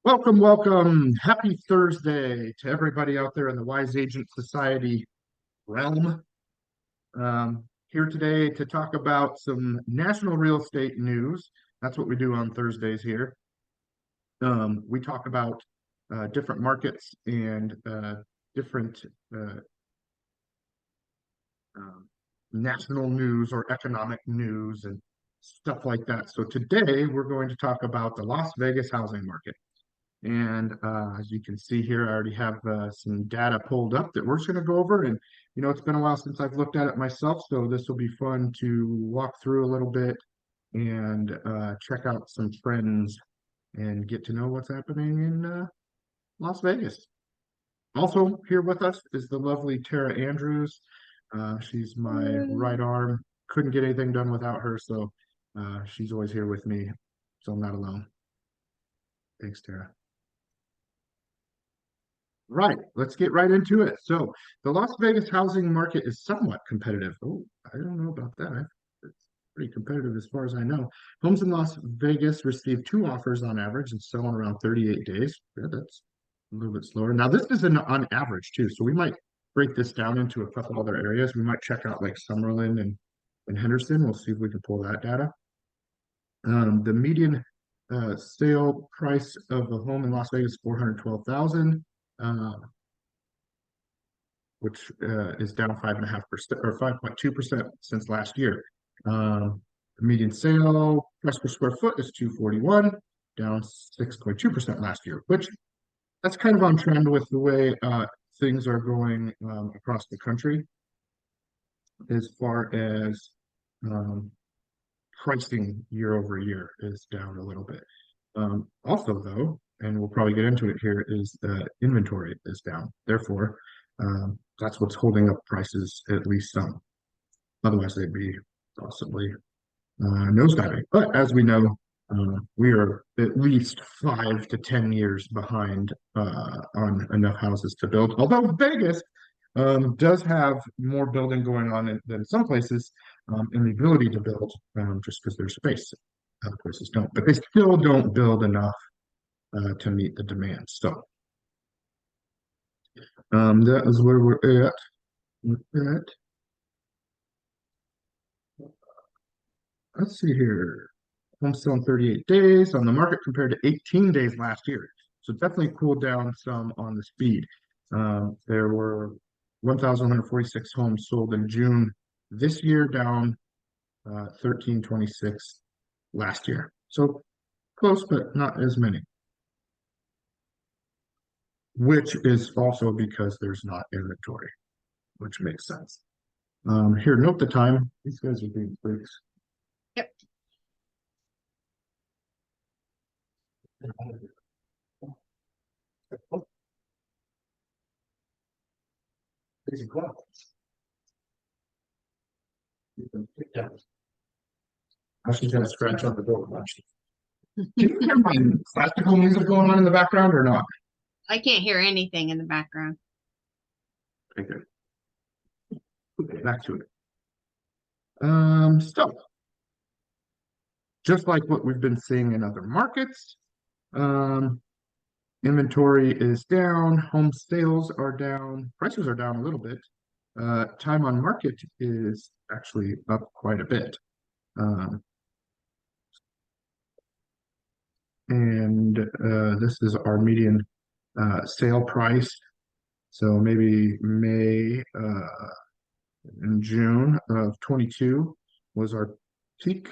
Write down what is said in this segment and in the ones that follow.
Welcome, welcome. Happy Thursday to everybody out there in the Wise Agent Society realm. Here today to talk about some national real estate news. That's what we do on Thursdays here. We talk about different markets and different uh, um, national news or economic news and stuff like that. So today we're going to talk about the Las Vegas housing market. And as you can see here, I already have some data pulled up that we're just going to go over. And, it's been a while since I've looked at it myself, so this will be fun to walk through a little bit and check out some trends and get to know what's happening in Las Vegas. Also, here with us is the lovely Tara Andrews. She's my right arm. Couldn't get anything done without her, so she's always here with me, so I'm not alone. Thanks, Tara. Right, let's get right into it. So, the Las Vegas housing market is somewhat competitive. Oh, I don't know about that. It's pretty competitive as far as I know. Homes in Las Vegas receive two offers on average and sell in around 38 days. Yeah, that's a little bit slower. Now, this is on average too, so we might break this down into a couple other areas. We might check out like Summerlin and Henderson. We'll see if we can pull that data. The median sale price of a home in Las Vegas is 412,000. Which is down 5.5% or 5.2% since last year. The median sale price per square foot is 241, down 6.2% last year, which that's kind of on trend with the way things are going across the country as far as um, pricing year over year is down a little bit. Also, though, and we'll probably get into it here, is inventory is down. Therefore, that's what's holding up prices at least some. Otherwise, they'd be possibly nosediving. But as we know, we are at least 5 to 10 years behind on enough houses to build. Although Vegas does have more building going on than some places, and the ability to build just because there's space. Other places don't, but they still don't build enough to meet the demand. So that is where we're at with that. Let's see here. Home sale in 38 days on the market compared to 18 days last year. So definitely cooled down some on the speed. There were 1,146 homes sold in June this year, down 1,326 last year. So close, but not as many. Which is also because there's not inventory, which makes sense. Here, note the time. These guys are being freaks. Yep. Crazy clock. Yeah. She's gonna scratch on the door. Can you hear my classical music going on in the background or not? I can't hear anything in the background. Okay, good. Okay, back to it. So just like what we've been seeing in other markets, um, inventory is down, home sales are down, prices are down a little bit. Time on market is actually up quite a bit. And this is our median sale price. So maybe May and June of 22 was our peak,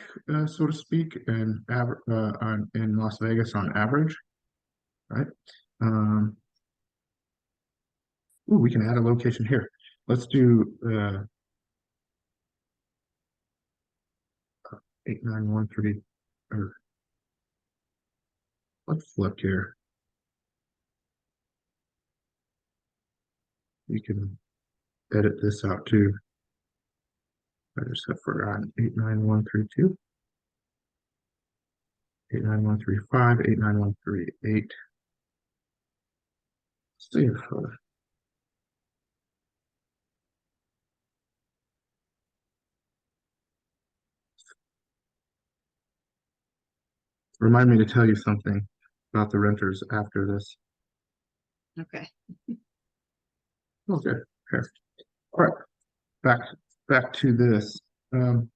so to speak, in Las Vegas on average, right? Ooh, we can add a location here. Let's do 8913, or let's flip here. You can edit this out too. I just have forgotten 89132, 89135, 89138. See if remind me to tell you something. about the renters after this. Okay. Okay. Okay. All right. Back back to this. Um,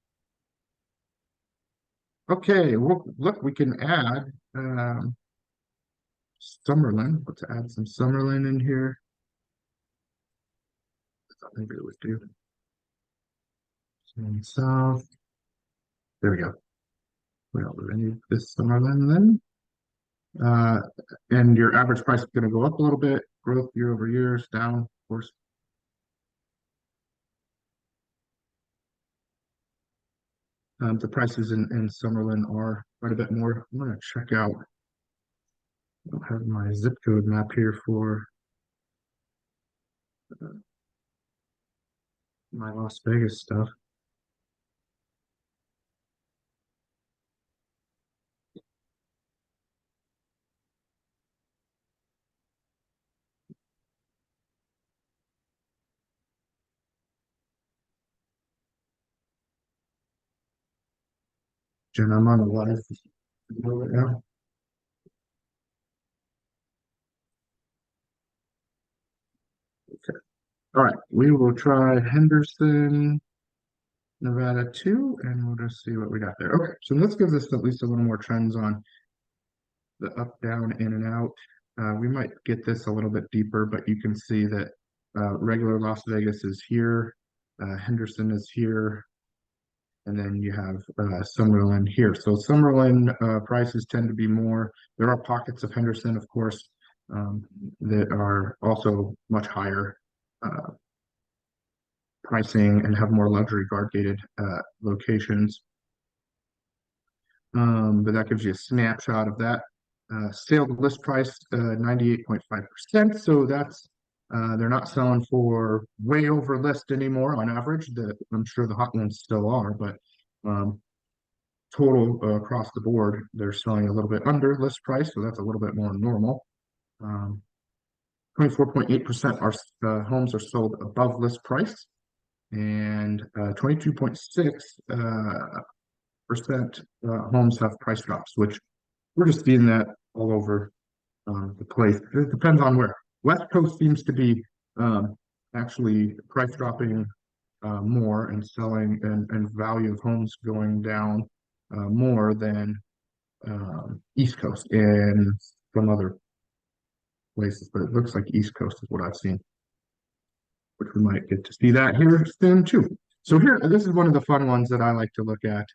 okay. Well, look, we can add Summerlin. Let's add some Summerlin in here. Maybe it would do. South. There we go. Well, I need this Summerlin then. Uh, and your average price is going to go up a little bit. Growth year over year is down, of course. The prices in Summerlin are quite a bit more. I'm going to check out. I don't have my zip code map here for my Las Vegas stuff. Jen, I'm on the live right now. Okay. All right. We will try Henderson, Nevada 2, and we'll just see what we got there. Okay. So let's give this at least a little more trends on the up, down, in, and out. We might get this a little bit deeper, but you can see that regular Las Vegas is here, Henderson is here, and then you have Summerlin here. So Summerlin prices tend to be more. There are pockets of Henderson, of course, that are also much higher pricing and have more luxury guard gated locations. But that gives you a snapshot of that. Sale to list price 98.5%. So that's they're not selling for way over list anymore on average. I'm sure the hot ones still are, but total across the board, they're selling a little bit under list price, so that's a little bit more normal. 24.8% are homes are sold above list price, and 22.6 percent homes have price drops, which we're just seeing that all over the place. It depends on where. West Coast seems to be actually price dropping more and selling and value of homes going down more than East Coast and some other places, but it looks like East Coast is what I've seen, which we might get to see that here soon too. So here, this is one of the fun ones that I like to look at.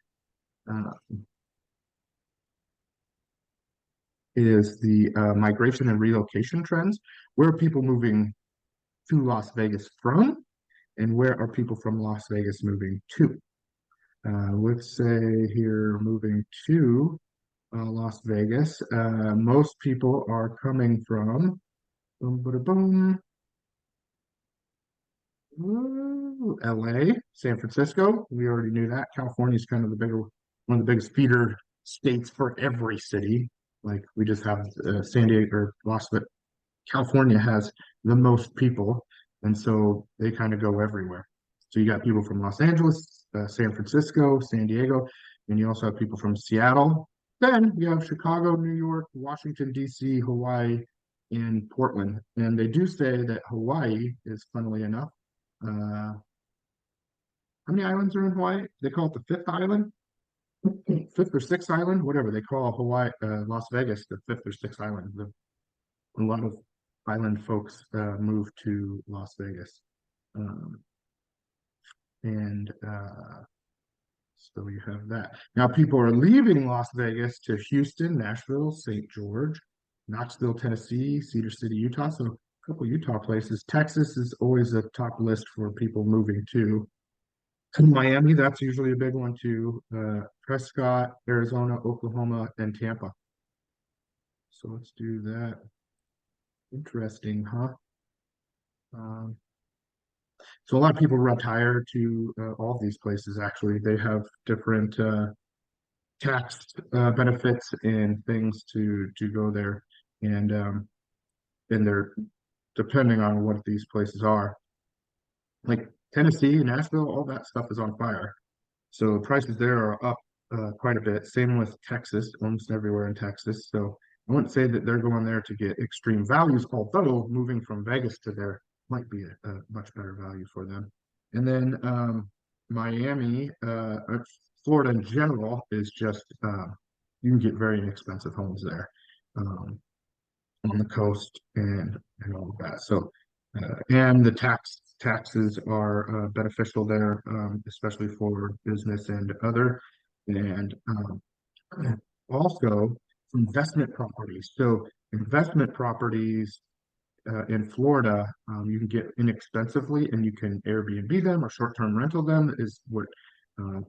Is the migration and relocation trends. Where are people moving to Las Vegas from, and where are people from Las Vegas moving to? Let's say here moving to Las Vegas. Most people are coming from boom, boom, boom, LA, San Francisco. We already knew that. California is kind of the bigger, one of the biggest feeder states for every city. Like we just have San Diego or Las Vegas. California has the most people, and so they kind of go everywhere. So you got people from Los Angeles, San Francisco, San Diego, and you also have people from Seattle. Then you have Chicago, New York, Washington, D.C., Hawaii, and Portland. And they do say that Hawaii is, funnily enough, how many islands are in Hawaii? They call it the fifth island, fifth or sixth island, whatever they call Hawaii, Las Vegas, the fifth or sixth island. A lot of island folks move to Las Vegas. Um, and so you have that. Now people are leaving Las Vegas to Houston, Nashville, St. George, Knoxville, Tennessee, Cedar City, Utah. So a couple Utah places. Texas is always a top list for people moving to. Miami, that's usually a big one too. Prescott, Arizona, Oklahoma, and Tampa. So let's do that. Interesting, huh? Um, so a lot of people retire to all these places. Actually, they have different tax benefits and things to go there, and they're depending on what these places are. Like Tennessee, Nashville, all that stuff is on fire. So prices there are up quite a bit. Same with Texas, almost everywhere in Texas. So I wouldn't say that they're going there to get extreme values, although moving from Vegas to there might be a much better value for them. And then Miami, Florida in general is just you can get very inexpensive homes there on the coast and all of that. So and the taxes are beneficial there, especially for business and other. And also investment properties. So investment properties in Florida, you can get inexpensively and you can Airbnb them or short-term rental them is what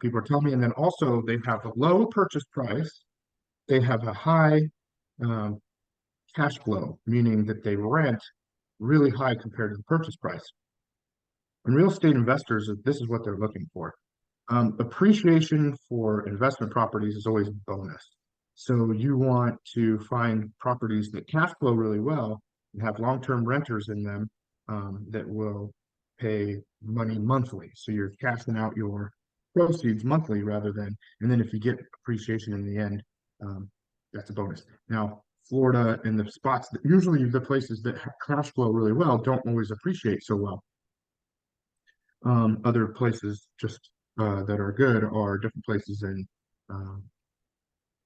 people are telling me. And then also they have a low purchase price. They have a high um, cash flow, meaning that they rent really high compared to the purchase price. And real estate investors, this is what they're looking for. Appreciation for investment properties is always a bonus. So you want to find properties that cash flow really well and have long-term renters in them that will pay money monthly. So you're cashing out your proceeds monthly rather than, and then if you get appreciation in the end, um, that's a bonus. Now, Florida and the spots that usually the places that cash flow really well don't always appreciate so well. Other places just that are good are different places in um,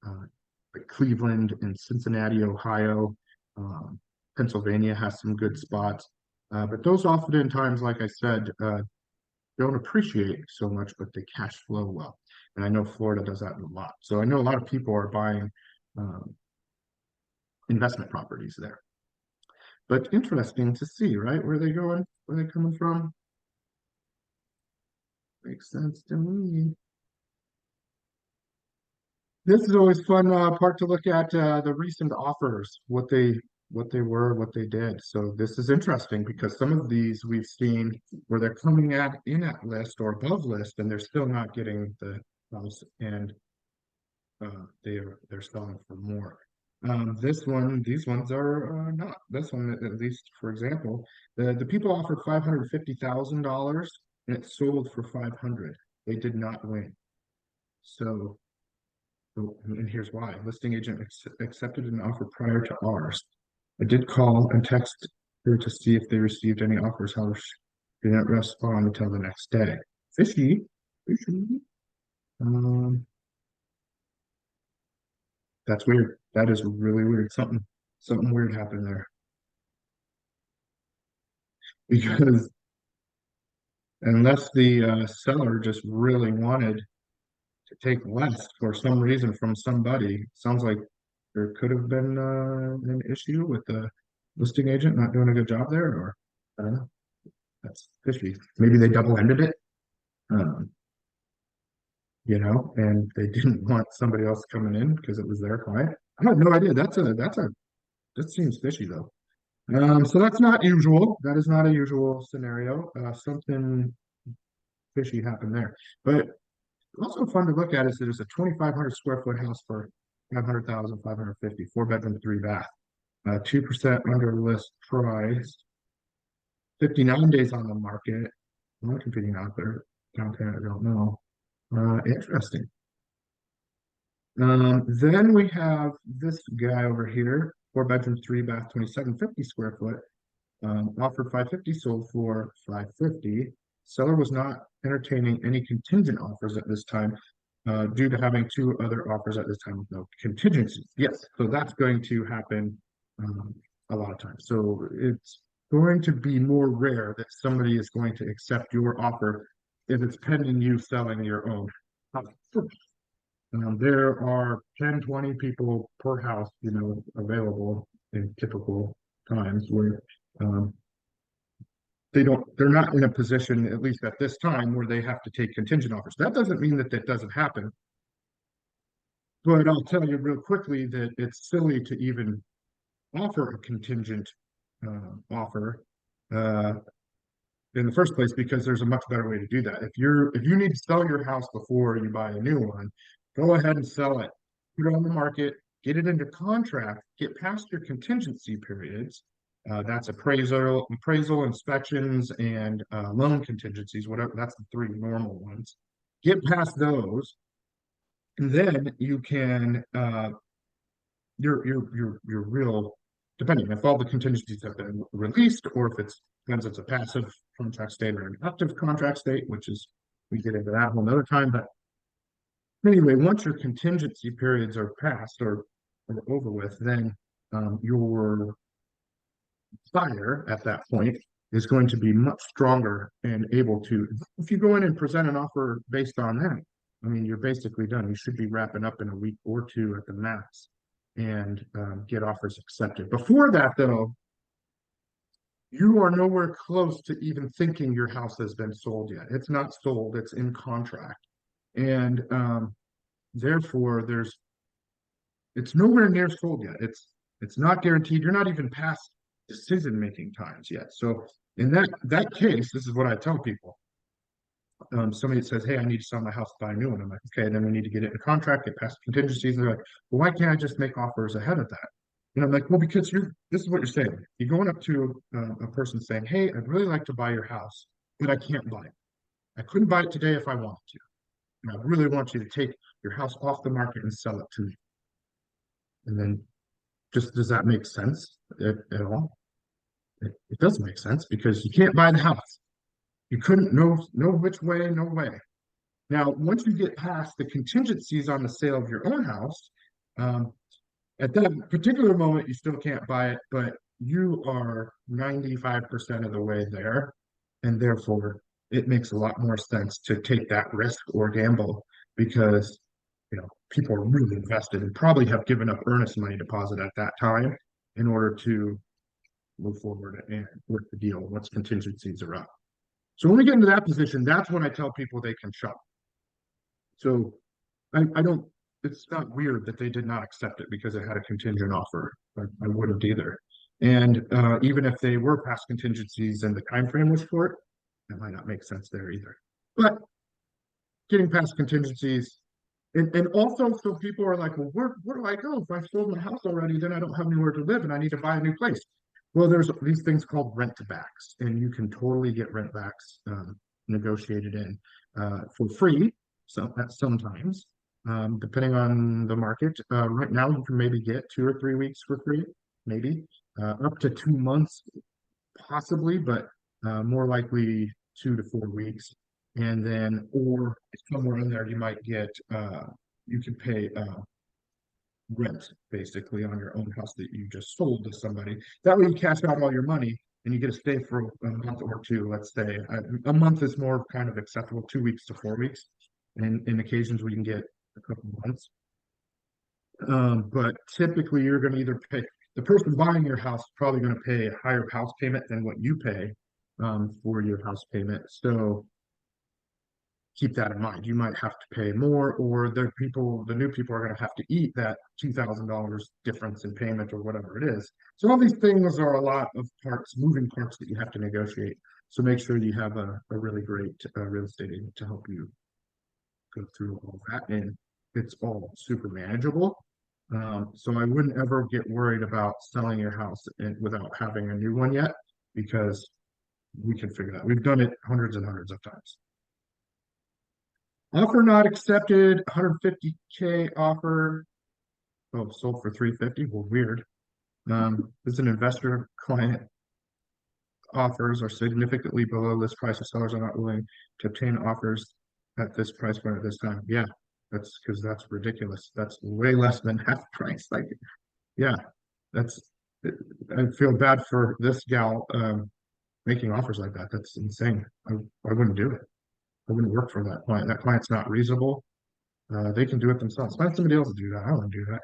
uh, like Cleveland and Cincinnati, Ohio. Um, Pennsylvania has some good spots, but those oftentimes, like I said, don't appreciate so much, but they cash flow well. And I know Florida does that a lot. So I know a lot of people are buying um, investment properties there. But interesting to see, right? Where they going? Where they coming from? Makes sense to me. This is always fun part to look at the recent offers, what they were, what they did. So this is interesting because some of these we've seen where they're coming at in at list or above list, and they're still not getting the house, and they're selling for more. This one, these ones are not. This one, at least for example, the people offered $550,000 and it sold for 500. They did not win. So. And here's why. Listing agent accepted an offer prior to ours. I did call and text her to see if they received any offers. However, she didn't respond until the next day. Fishy. Fishy. Um, that's weird. That is really weird. Something weird happened there. Because unless the seller just really wanted to take less for some reason from somebody, sounds like there could have been an issue with the listing agent not doing a good job there, or I don't know. That's fishy. Maybe they double-ended it, um, and they didn't want somebody else coming in because it was their client. I have no idea. That seems fishy though. So that's not usual. That is not a usual scenario. Something fishy happened there. But also fun to look at is that it's a 2,500 square foot house for 500,000, 550, 4 bedroom, 3 bath. 2% under list price, 59 days on the market. Not competing out there downtown, I don't know. Interesting. Then we have this guy over here, 4 bedroom, 3 bath, 2,750 square foot. Offered 550, sold for 550. Seller was not entertaining any contingent offers at this time, due to having two other offers at this time with no contingencies. Yes, so that's going to happen a lot of times. So it's going to be more rare that somebody is going to accept your offer if it's pending you selling your own house. There are 10, 20 people per house, available in typical times where um, they're not in a position, at least at this time, where they have to take contingent offers. That doesn't mean that that doesn't happen, but I'll tell you real quickly that it's silly to even offer a contingent offer uh, in the first place because there's a much better way to do that. If you need to sell your house before you buy a new one, go ahead and sell it, put it on the market, get it into contract, get past your contingency periods. That's appraisal inspections, and loan contingencies, whatever. That's the three normal ones. Get past those, and then you can your real, depending if all the contingencies have been released or if it's depends it's a passive contract state or an active contract state, which is we get into that whole another time. But anyway, once your contingency periods are passed or over with, then your buyer at that point is going to be much stronger and able to, if you go in and present an offer based on that, I mean, you're basically done. You should be wrapping up in a week or two at the max and get offers accepted. Before that, though, you are nowhere close to even thinking your house has been sold yet. It's not sold, it's in contract. And therefore, it's nowhere near sold yet. It's not guaranteed. You're not even past decision-making times yet. So in that case, this is what I tell people. Somebody says, "Hey, I need to sell my house, buy a new one." I'm like, "Okay, then we need to get it in contract, get past contingencies." And they're like, "Well, why can't I just make offers ahead of that?" And I'm like, "Well, because this is what you're saying. You're going up to a person saying, 'Hey, I'd really like to buy your house, but I can't buy it. I couldn't buy it today if I wanted to. And I really want you to take your house off the market and sell it to me.'" And then just does that make sense at all? It doesn't make sense because you can't buy the house. You couldn't, no which way, no way. Now, once you get past the contingencies on the sale of your own house, um, at that particular moment, you still can't buy it, but you are 95% of the way there. And therefore, it makes a lot more sense to take that risk or gamble because, people are really invested and probably have given up earnest money deposit at that time in order to move forward and with the deal once contingencies are up. So when we get into that position, that's when I tell people they can shop. So I don't, it's not weird that they did not accept it because it had a contingent offer. I wouldn't either. And even if they were past contingencies and the time frame was short, that might not make sense there either. But getting past contingencies, and also so people are like, well, where do I go? If I sold my house already, then I don't have anywhere to live and I need to buy a new place. Well, there's these things called rent backs, and you can totally get rent backs negotiated in for free. So sometimes, depending on the market, right now you can maybe get 2 or 3 weeks for free, maybe up to 2 months, possibly, but more likely 2 to 4 weeks. And then, or somewhere in there, you might get you can pay rent basically on your own house that you just sold to somebody. That way you cash out all your money and you get to stay for a month or two, let's say. A month is more kind of acceptable, 2 weeks to 4 weeks. And in occasions we can get a couple months. But typically you're going to either pay, the person buying your house is probably going to pay a higher house payment than what you pay for your house payment. So keep that in mind. You might have to pay more, or the new people are going to have to eat that $2,000 difference in payment or whatever it is. So all these things are a lot of parts, moving parts that you have to negotiate. So make sure you have a really great real estate agent to help you go through all that, and it's all super manageable. So I wouldn't ever get worried about selling your house without having a new one yet, because we can figure that. We've done it hundreds and hundreds of times. Offer not accepted, 150K offer. Oh, sold for 350. Well, weird. This is an investor client. Offers are significantly below list price. The sellers are not willing to obtain offers at this price point at this time. Yeah, that's because that's ridiculous. That's way less than half price. Like, yeah, that's. I feel bad for this gal making offers like that. That's insane. I wouldn't do it. I wouldn't work for that client. That client's not reasonable. They can do it themselves. Find somebody else to do that. I don't do that.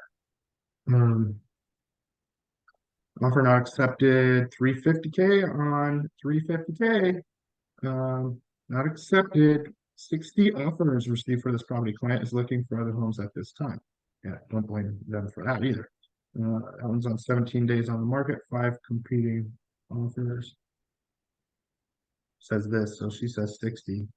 Offer not accepted. 350K on 350K. Not accepted. 60 offers received for this property. Client is looking for other homes at this time. Yeah, don't blame them for that either. That one's on 17 days on the market. 5 competing offers. Says this, so she says 60.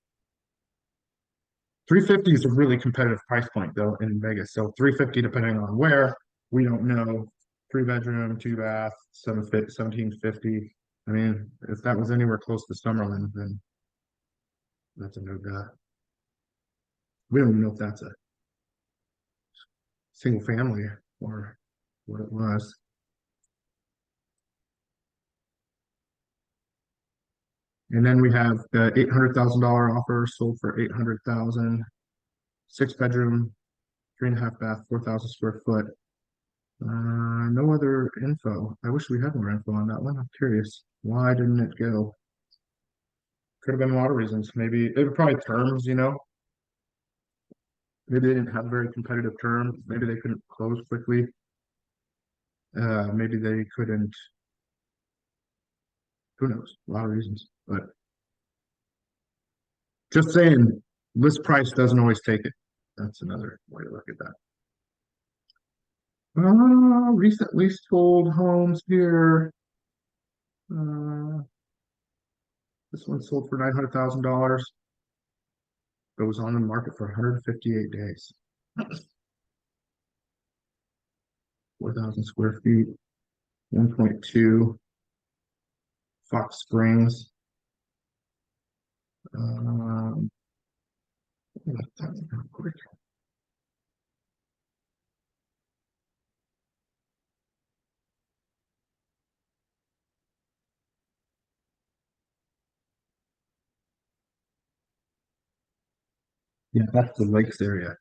350 is a really competitive price point though in Vegas. So 350 depending on where, we don't know. 3 bedroom, 2 bath, 1750. I mean, if that was anywhere close to Summerlin, then that's a no go. We don't even know if that's a single family or what it was. And then we have the $800,000 offer sold for 800,000, 6 bedroom, 3.5 bath, 4,000 square foot. No other info. I wish we had more info on that one. I'm curious. Why didn't it go? Could have been a lot of reasons. Maybe they were probably terms, Maybe they didn't have very competitive terms. Maybe they couldn't close quickly. Maybe they couldn't. Who knows? A lot of reasons. But just saying, list price doesn't always take it. That's another way to look at that. Recently sold homes here. This one sold for $900,000. Goes on the market for 158 days. 4,000 square feet. 1.2. Fox Springs. Real quick. Yeah, that's the lakes area.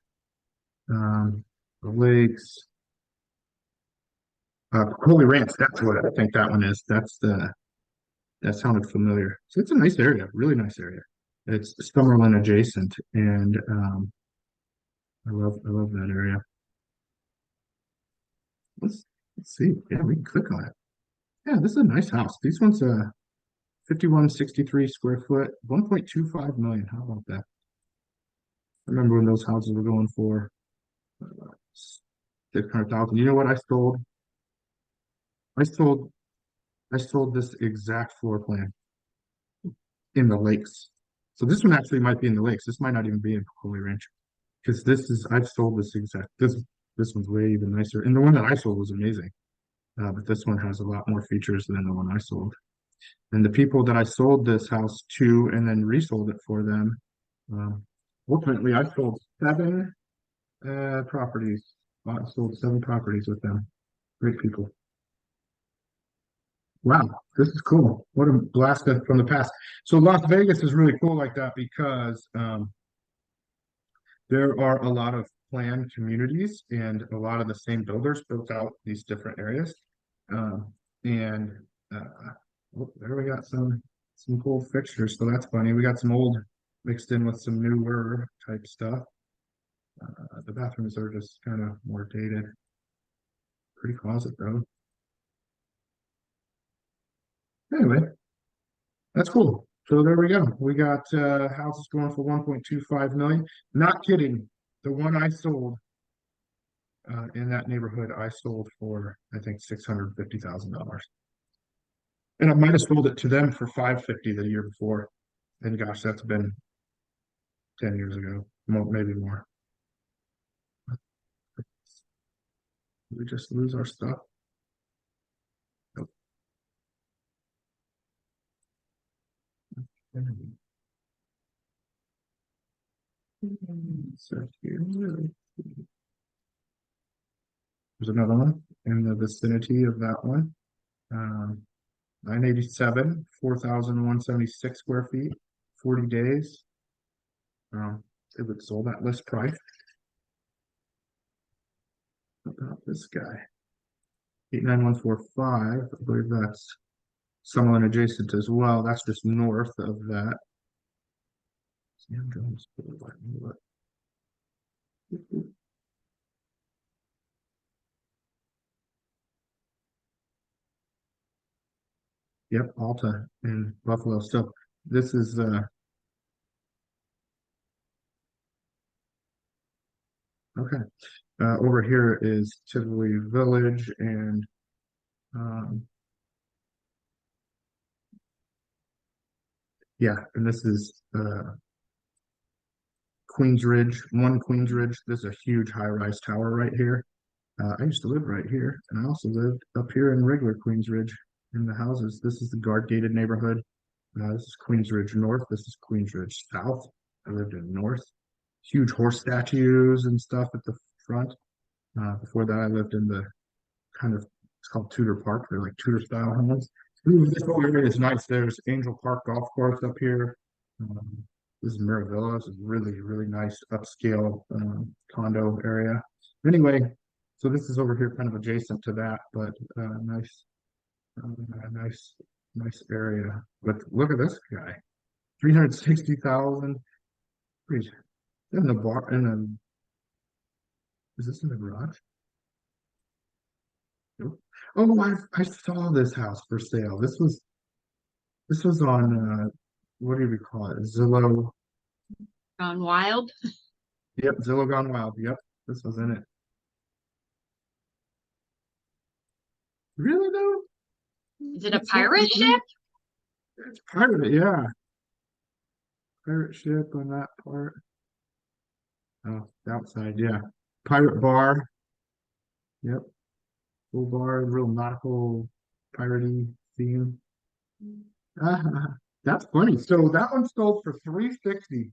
The lakes. Holy Ranch, that's what I think that one is. That sounded familiar. So it's a nice area, really nice area. It's Summerlin adjacent, and I love that area. Let's see. Yeah, we can click on it. Yeah, this is a nice house. These ones 5163 square foot, 1.25 million. How about that? I remember when those houses were going for 600,000. You know what I sold? I sold I sold this exact floor plan in the lakes. So this one actually might be in the lakes. This might not even be in Holy Ranch because I've sold this one's way even nicer. And the one that I sold was amazing. But this one has a lot more features than the one I sold. And the people that I sold this house to and then resold it for them, um, ultimately I sold 7 properties. I sold 7 properties with them. Great people. Wow, this is cool. What a blast from the past. So Las Vegas is really cool like that because there are a lot of planned communities and a lot of the same builders built out these different areas. And there we got some cool fixtures. So that's funny. We got some old mixed in with some newer type stuff. The bathrooms are just kind of more dated. Pretty closet though. Anyway, that's cool. So there we go. We got houses going for 1.25 million. Not kidding. The one I sold in that neighborhood, I sold for I think $650,000. And I might have sold it to them for 550 the year before. And gosh, that's been 10 years ago, maybe more. We just lose our stuff. Nope. So here, there's another one in the vicinity of that one. 987, 4,176 square feet, 40 days. It would sold that list price. About this guy. 89145. I believe that's someone adjacent as well. That's just north of that. Sam Jones. Yep, Alta in Buffalo. So this is okay. Over here is Tivoli Village and um, yeah, and this is Queens Ridge, one Queens Ridge. This is a huge high-rise tower right here. I used to live right here, and I also lived up here in regular Queens Ridge in the houses. This is the guard gated neighborhood. This is Queens Ridge North. This is Queens Ridge South. I lived in North. Huge horse statues and stuff at the front. Before that, I lived in the kind of, it's called Tudor Park. They're like Tudor style homes. Ooh, this whole area is nice. There's Angel Park Golf Course up here. Um, this is Miravilla. This is really, really nice upscale condo area. Anyway, so this is over here kind of adjacent to that, but nice, nice, nice area. But look at this guy, 360,000. Wait, in the bar, in the, is this in the garage? Nope. Oh, I saw this house for sale. This was on what do we call it? Zillow. Gone wild. Yep, Zillow Gone Wild. Yep, this was in it. Really though? Is it a It's so pirate quickly. ship? It's pirate, yeah. Pirate ship on that part. Oh, outside, yeah. Pirate bar. Yep. Full bar, real nautical piratey theme. That's funny. So that one sold for 360.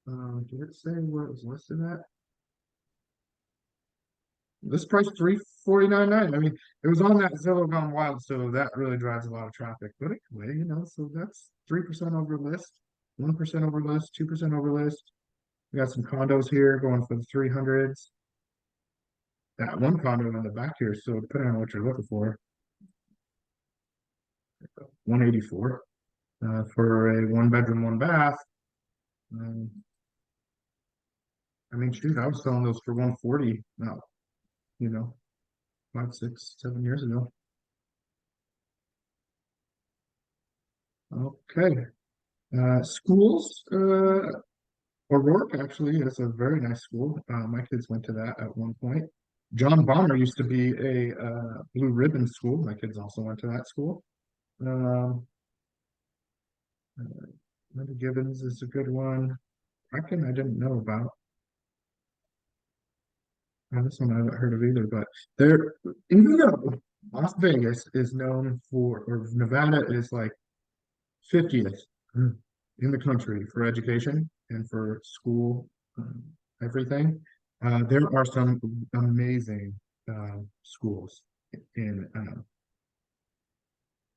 Did it say where it was listed at? This price 349.9. I mean, it was on that Zillow Gone Wild, so that really drives a lot of traffic. But anyway, so that's 3% over list, 1% over list, 2% over list. We got some condos here going for the 300s. That one condo in the back here, so depending on what you're looking for, 184 for a one bedroom, one bath. Um, I mean, shoot, I was selling those for 140 now, you know, 5, 6, 7 years ago. Okay. Schools, O'Rourke actually is a very nice school. My kids went to that at one point. John Bonner used to be a blue ribbon school. My kids also went to that school. Um, Linda Gibbons is a good one. Kraken I didn't know about. This one I haven't heard of either, but there, even though Las Vegas is known for, or Nevada is like 50th in the country for education and for school, um, everything. There are some amazing schools in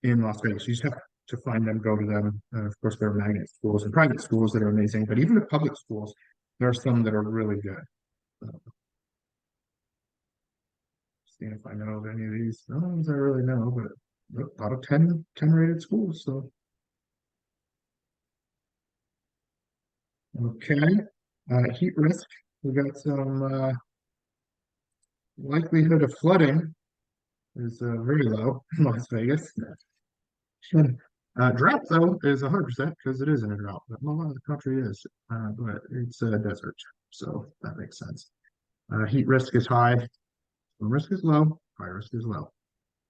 in Las Vegas. You just have to find them, go to them. Of course, there are magnet schools and private schools that are amazing, but even the public schools, there are some that are really good. Uh, Seeing if I know of any of these. No ones I really know, but a lot of 10 rated schools. So, okay. Heat risk. We got some likelihood of flooding is very low in Las Vegas. And, drought, though, is 100% because it is in a drought, but a lot of the country is, but it's a desert. So that makes sense. Heat risk is high. Storm risk is low. Fire risk is low.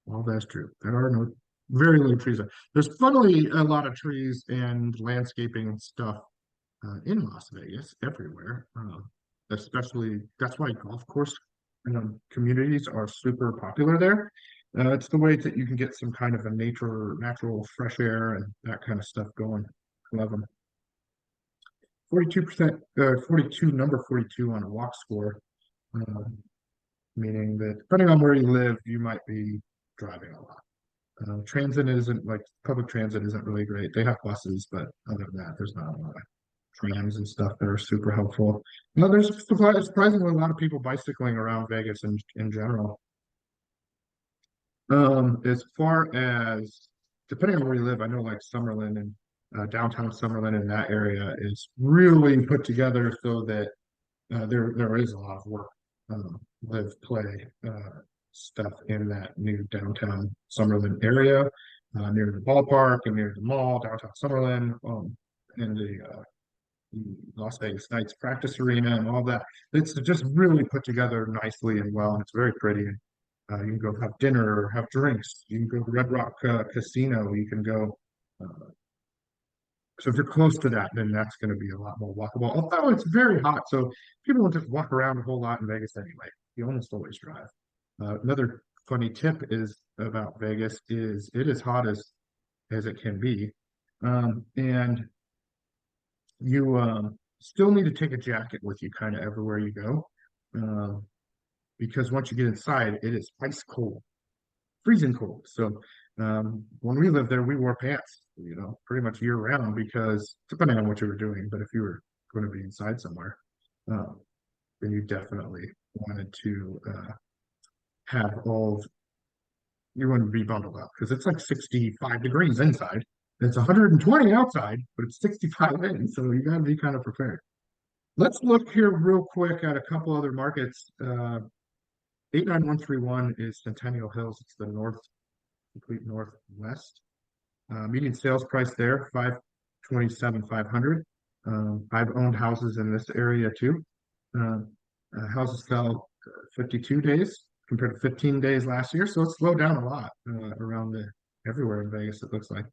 All that's true. There are no very little trees. There's funnily a lot of trees and landscaping and stuff in Las Vegas everywhere. Especially that's why golf course communities are super popular there. It's the way that you can get some kind of a natural fresh air and that kind of stuff going. Love them. 42%, 42, number 42 on a walk score, uh, meaning that depending on where you live, you might be driving a lot. Transit isn't like public transit isn't really great. They have buses, but other than that, there's not a lot of trams and stuff that are super helpful. No, there's surprisingly a lot of people bicycling around Vegas in general. As far as depending on where you live, I know like Summerlin and downtown Summerlin in that area is really put together so that there is a lot of work, live, play stuff in that new downtown Summerlin area, near the ballpark and near the mall, downtown Summerlin, and the Las Vegas Knights practice arena and all that. It's just really put together nicely and well, and it's very pretty. And you can go have dinner or have drinks. You can go to Red Rock Casino. You can go. Uh, so if you're close to that, then that's going to be a lot more walkable. Although it's very hot, so people don't just walk around a whole lot in Vegas anyway. You almost always drive. Another funny tip is about Vegas is it is hot as it can be, and you still need to take a jacket with you kind of everywhere you go, um, because once you get inside, it is ice cold. freezing cold. So when we lived there, we wore pants, pretty much year round because depending on what you were doing, but if you were going to be inside somewhere, um, then you definitely wanted to have all of, you want to be bundled up because it's like 65 degrees inside. It's 120 outside, but it's 65 in, so you got to be kind of prepared. Let's look here real quick at a couple other markets. 89131 is Centennial Hills. It's the complete northwest. Median sales price there, 527,500. I've owned houses in this area too. Houses sell 52 days compared to 15 days last year, so it's slowed down a lot around everywhere in Vegas, it looks like.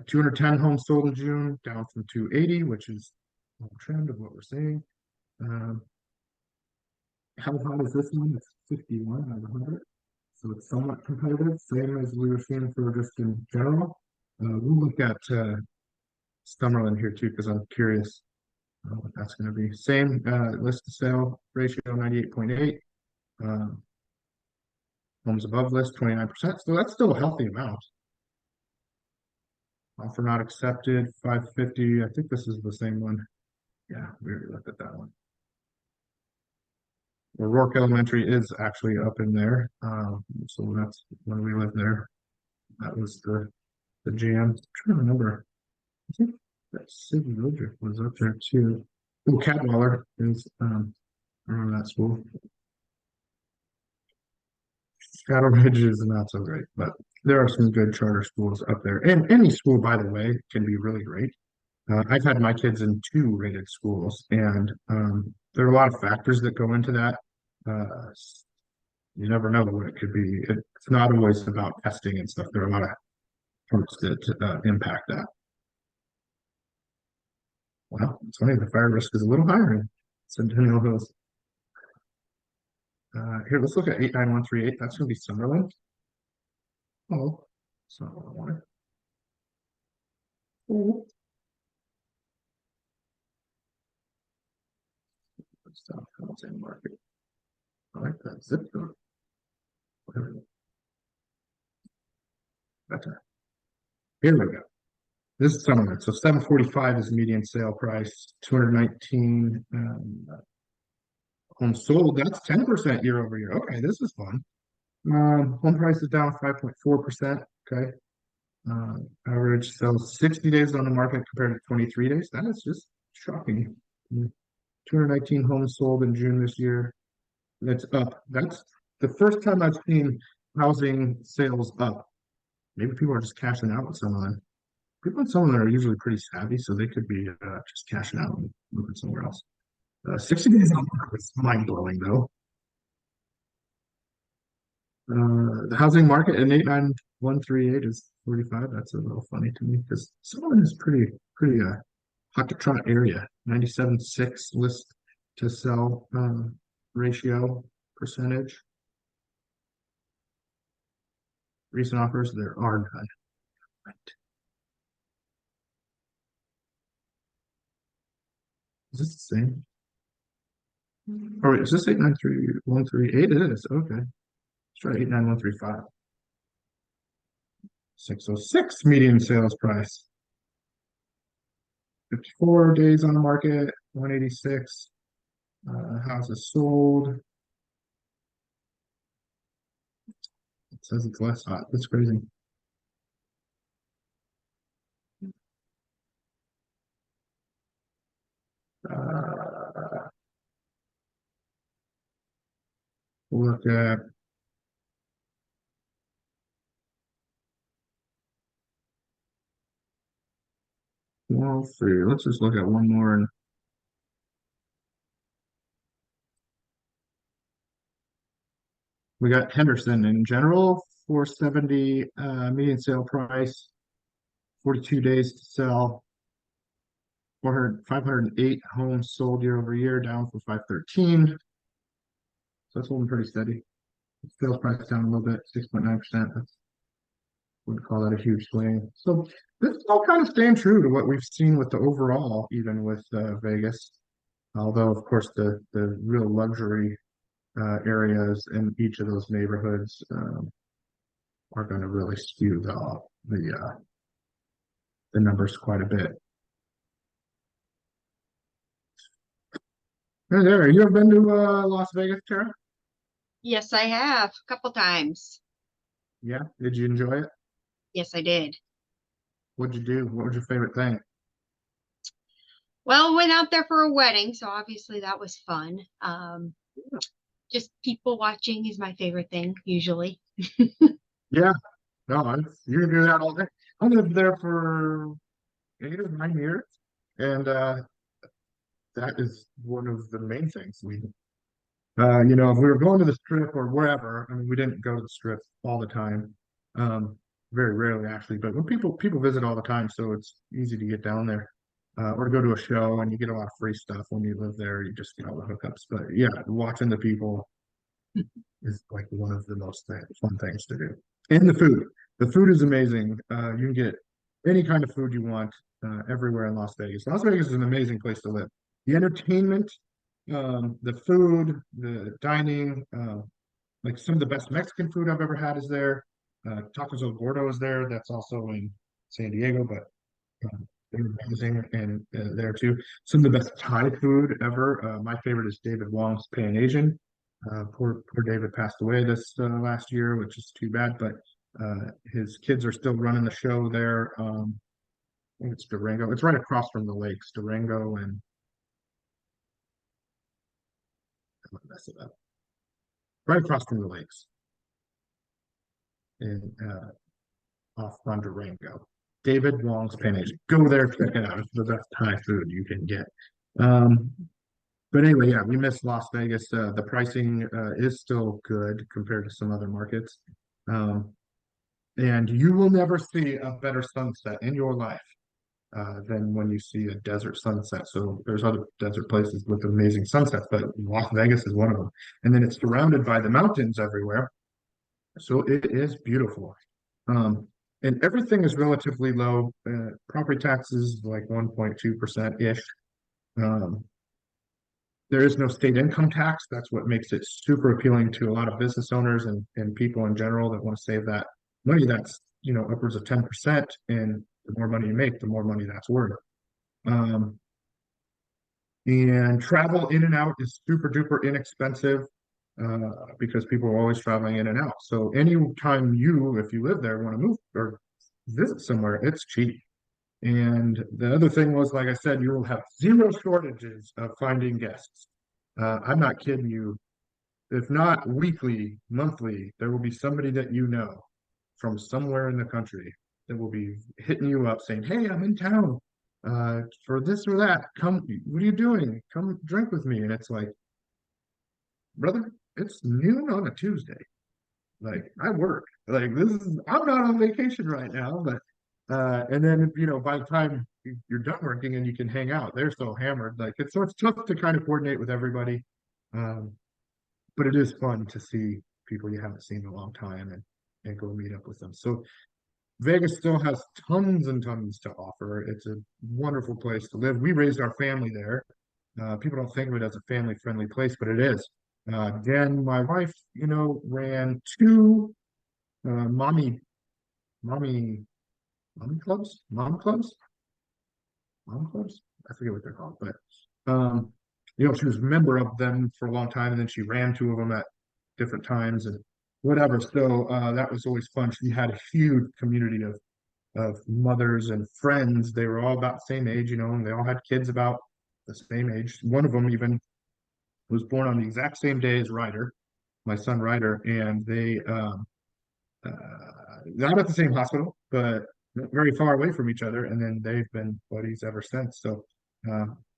210 homes sold in June, down from 280, which is a trend of what we're seeing. Um, how hot is this one? It's 51 out of 100. So it's somewhat competitive, same as we were seeing for just in general. We'll look at Summerlin here too, because I'm curious what that's going to be. Same list to sale ratio, 98.8. Homes above list, 29%. So that's still a healthy amount. Offer not accepted, 550. I think this is the same one. Yeah, we already looked at that one. O'Rourke Elementary is actually up in there. So that's when we lived there. That was the jam. I'm trying to remember. I think that Sid Roderick was up there too. Oh, Cadwallader is around that school. Shadow Ridge is not so great, but there are some good charter schools up there. And any school, by the way, can be really great. I've had my kids in two rated schools, and there are a lot of factors that go into that. Uh, you never know what it could be. It's not always about testing and stuff. There are a lot of parts that impact that. Well, it's funny, the fire risk is a little higher in Centennial Hills. Here, let's look at 89138. That's going to be Summerlin. Oh, it's not what I wanted. Oh. South Housing Market. I like that zip code. Better. Here we go. This is Summerlin. So 745 is median sale price. 219 homes sold. That's 10% year over year. Okay, this is fun. Home price is down 5.4%. Okay. Average sells 60 days on the market compared to 23 days. That is just shocking. 219 homes sold in June this year. That's up. That's the first time I've seen housing sales up. Maybe people are just cashing out with some of them. People in some of them are usually pretty savvy, so they could be just cashing out and moving somewhere else. 60 days on market is mind blowing though. The housing market in 89138 is 45. That's a little funny to me because some of it is pretty hot to trot area. 97.6 list to sell ratio percentage. Recent offers, there are none. Right. Is this the same? Oh wait, is this 893,138? It is. Okay. Let's try 89135. 606 median sales price. 54 days on the market, 186. Houses sold. It says it's less hot. That's crazy. Look at Wall Street. Let's just look at one more. And we got Henderson in general, 470 median sale price, 42 days to sell. 508 homes sold year over year, down from 513. So that's holding pretty steady. Sales price down a little bit, 6.9%. That's wouldn't call that a huge swing. So this is all kind of staying true to what we've seen with the overall, even with Vegas. Although, of course, the real luxury areas in each of those neighborhoods are going to really skew the numbers quite a bit. Hey there, you ever been to Las Vegas, Tara? Yes, I have a couple times. Yeah. Did you enjoy it? Yes, I did. What'd you do? What was your favorite thing? Well, went out there for a wedding, so obviously that was fun. Just people watching is my favorite thing usually. Yeah, no, you can do that all day. I lived there for 8 or 9 years, and that is one of the main things we if we were going to the strip or wherever, I mean, we didn't go to the strip all the time, um, very rarely actually, but when people visit all the time, so it's easy to get down there, or to go to a show, and you get a lot of free stuff when you live there. You just get all the hookups. But yeah, watching the people is like one of the most fun things to do. And the food is amazing. You can get any kind of food you want everywhere in Las Vegas. Las Vegas is an amazing place to live. The entertainment, the food, the dining, like some of the best Mexican food I've ever had is there. Tacos El Gordo is there. That's also in San Diego, but they're amazing and there too. Some of the best Thai food ever. My favorite is David Wong's Pan Asian. Poor David passed away this last year, which is too bad. But his kids are still running the show there. I think it's Durango. It's right across from the lakes, Durango, and I'm gonna mess it up. Right across from the lakes, in off on Durango. David Wong's Pan Asian. Go there, check it out. It's the best Thai food you can get. Um, But anyway, yeah, we miss Las Vegas. The pricing is still good compared to some other markets. Um, and you will never see a better sunset in your life than when you see a desert sunset. So there's other desert places with amazing sunsets, but Las Vegas is one of them. And then it's surrounded by the mountains everywhere. So it is beautiful. Um, and everything is relatively low. Property taxes like 1.2% ish. Um, There is no state income tax. That's what makes it super appealing to a lot of business owners and people in general that want to save that money. That's, upwards of 10%. And the more money you make, the more money that's worth. Um, and travel in and out is super duper inexpensive because people are always traveling in and out. So anytime if you live there, want to move or visit somewhere, it's cheap. And the other thing was, like I said, you will have zero shortages of finding guests. I'm not kidding you. If not weekly, monthly, there will be somebody that you know from somewhere in the country that will be hitting you up saying, "Hey, I'm in town for this or that. Come, what are you doing? Come drink with me." And it's like, brother, it's noon on a Tuesday. Like I work. Like I'm not on vacation right now, but and then by the time you're done working and you can hang out, they're so hammered. Like it's tough to kind of coordinate with everybody. Um, but it is fun to see people you haven't seen in a long time and go meet up with them. So Vegas still has tons and tons to offer. It's a wonderful place to live. We raised our family there. People don't think of it as a family-friendly place, but it is. Then my wife, ran two mommy, mommy, mom clubs, mom clubs. I forget what they're called, but she was a member of them for a long time, and then she ran two of them at different times and whatever. So that was always fun. She had a huge community of mothers and friends. They were all about the same age, and they all had kids about the same age. One of them even was born on the exact same day as Ryder, my son Ryder, and they not at the same hospital, but not very far away from each other. And then they've been buddies ever since. So,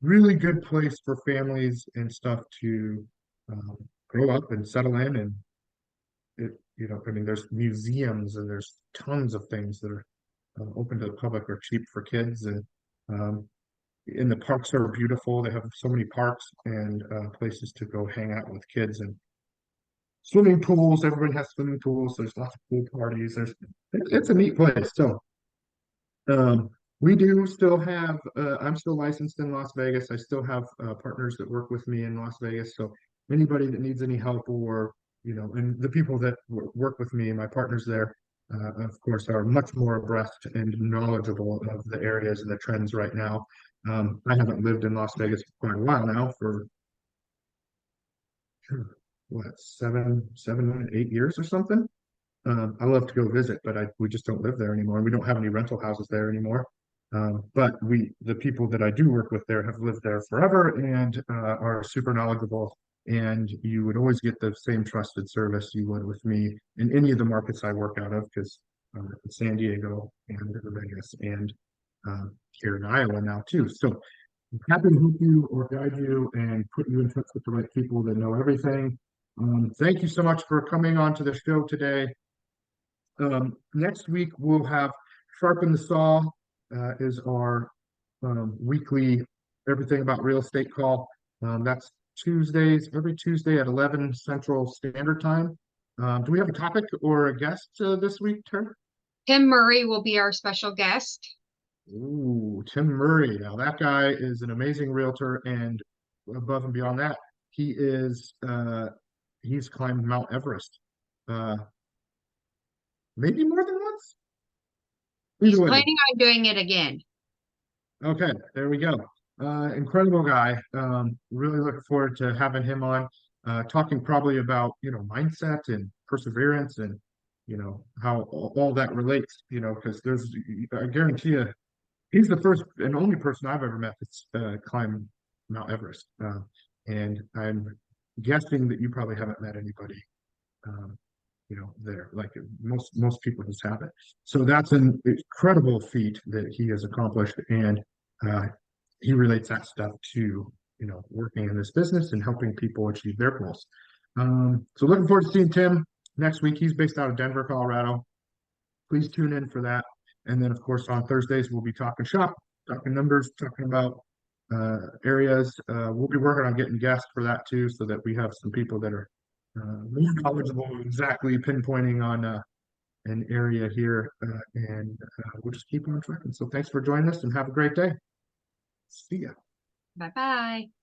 really good place for families and stuff to um, grow up and settle in. And I mean, there's museums and there's tons of things that are open to the public or cheap for kids. Um, and the parks are beautiful. They have so many parks and places to go hang out with kids and swimming pools. Everybody has swimming pools. There's lots of pool parties. It's a neat place. So um, we do still have. I'm still licensed in Las Vegas. I still have partners that work with me in Las Vegas. So anybody that needs any help, or and the people that work with me, my partners there, of course, are much more abreast and knowledgeable of the areas and the trends right now. I haven't lived in Las Vegas for quite a while now, for what, 8 years or something. I love to go visit, but we just don't live there anymore. We don't have any rental houses there anymore. But the people that I do work with there have lived there forever and are super knowledgeable. And you would always get the same trusted service you would with me in any of the markets I work out of, because San Diego and Vegas and here in Iowa now too. So I'm happy to help you or guide you and put you in touch with the right people that know everything. Thank you so much for coming on to the show today. Next week we'll have Sharpen the Saw is our weekly everything about real estate call. That's Tuesdays, every Tuesday at 11 Central Standard Time. Do we have a topic or a guest this week, Ter? Tim Murray will be our special guest. Ooh, Tim Murray. Now that guy is an amazing realtor, and above and beyond that, he's climbed Mount Everest. Uh, maybe more than once. He's Either way. planning on doing it again. Okay, there we go. Incredible guy. Really looking forward to having him on, talking probably about, mindset and perseverance and, how all that relates, because I guarantee you, he's the first and only person I've ever met that's climbed Mount Everest. And I'm guessing that you probably haven't met anybody um, there. Like most people just have it. So that's an incredible feat that he has accomplished, and uh, he relates that stuff to working in this business and helping people achieve their goals. So looking forward to seeing Tim next week. He's based out of Denver, Colorado. Please tune in for that. And then, of course, on Thursdays we'll be talking shop, talking numbers, talking about areas. We'll be working on getting guests for that too, so that we have some people that are more knowledgeable, exactly pinpointing on an area here, and we'll just keep on trucking. So thanks for joining us and have a great day. See ya. Bye bye.